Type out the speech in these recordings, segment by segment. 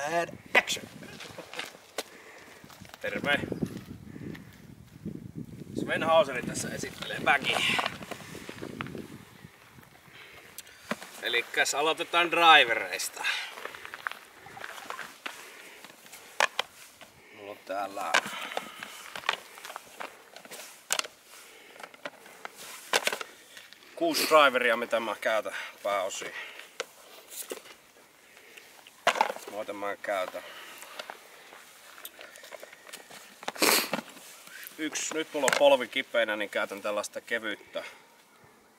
and action! Terve! Sven Hauseri tässä esittelee bagia. Elikkäs aloitetaan drivereista. Mulla on täällä kuusi driveria, mitä mä käytän pääosin. Muuten mä käytän. Nyt mulla on polvi kipeänä, niin käytän tällaista kevyttä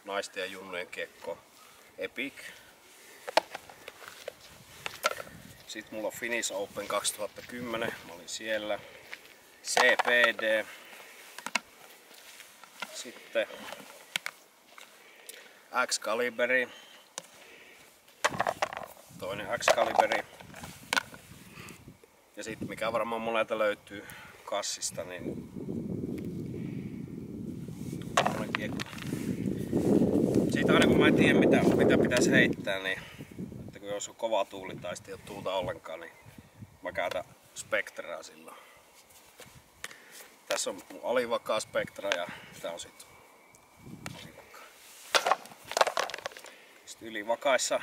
naisten ja junnujen kiekkoa. Epic. Sitten mulla on Finnish Open 2010, mä olin siellä. CPD. Sitten X-Caliberi. Toinen X-Caliberi. Ja sitten mikä varmaan monelta löytyy kassista, niin siitä aina kun mä en tiedä mitä pitäisi heittää, niin että kun jos on kova tuuli tai sitten ei ole tuulta ollenkaan, niin mä käytän Spectraa silloin. Tässä on mun alivakaa Spectra ja tää on sitten alivakaa. Sitten ylivakaissa,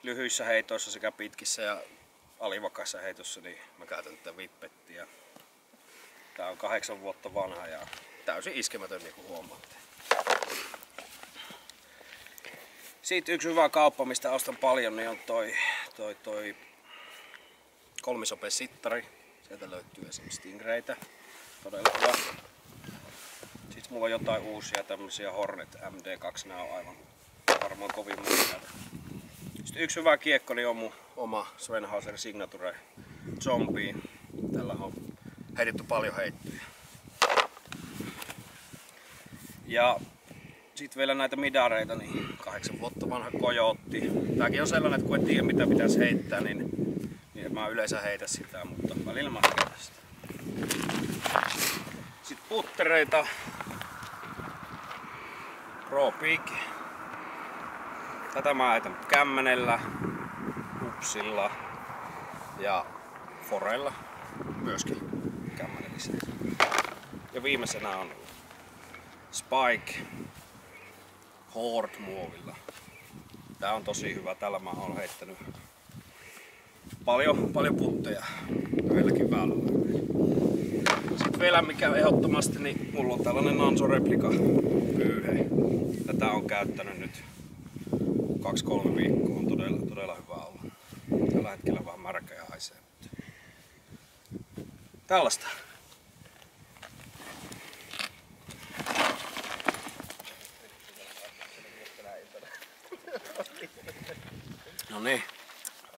lyhyissä heitoissa sekä pitkissä ja alivakaissa heitossa, niin mä käytän tätä Whippettia. Tää on 8 vuotta vanha ja täysin iskemätön, niin kuin huomaatte. Sitten yksi hyvä kauppa, mistä ostan paljon, niin on toi kolmisope sittari. Sieltä löytyy esimerkiksi Stingraytä. Todella hyvä. Sitten mulla on jotain uusia tämmösiä Hornet MD2. Nää on aivan varmaan kovin muuta. Sitten yksi hyvä kiekko niin on mun oma Sven Hauseri Signature Zombie. Tällä on heitetty paljon heittoja. Ja sitten vielä näitä midareita, niin 8 vuotta vanha Coyote. Tääkin on sellainen, että kun en tiedä mitä pitäisi heittää, niin mä yleensä heitä sitä, mutta välillä mä käytän sitä. Sitten puttereita. Pro Peak. Tätä mä heitän kämmenellä, upsilla ja forella myöskin kämmenellisellä. Ja viimeisenä on Spike Horde muovilla. Tää on tosi hyvä. Tällä mä oon heittänyt paljon putteja yhdelläkin väylällä. Sitten vielä mikä ehdottomasti, niin mulla on tällainen Nanso Replica pyyhe. Tätä on käyttänyt nyt 2-3 viikkoa. On todella hyvä olla. Tällä hetkellä vähän märkä ja haisee. Tällaista. No niin.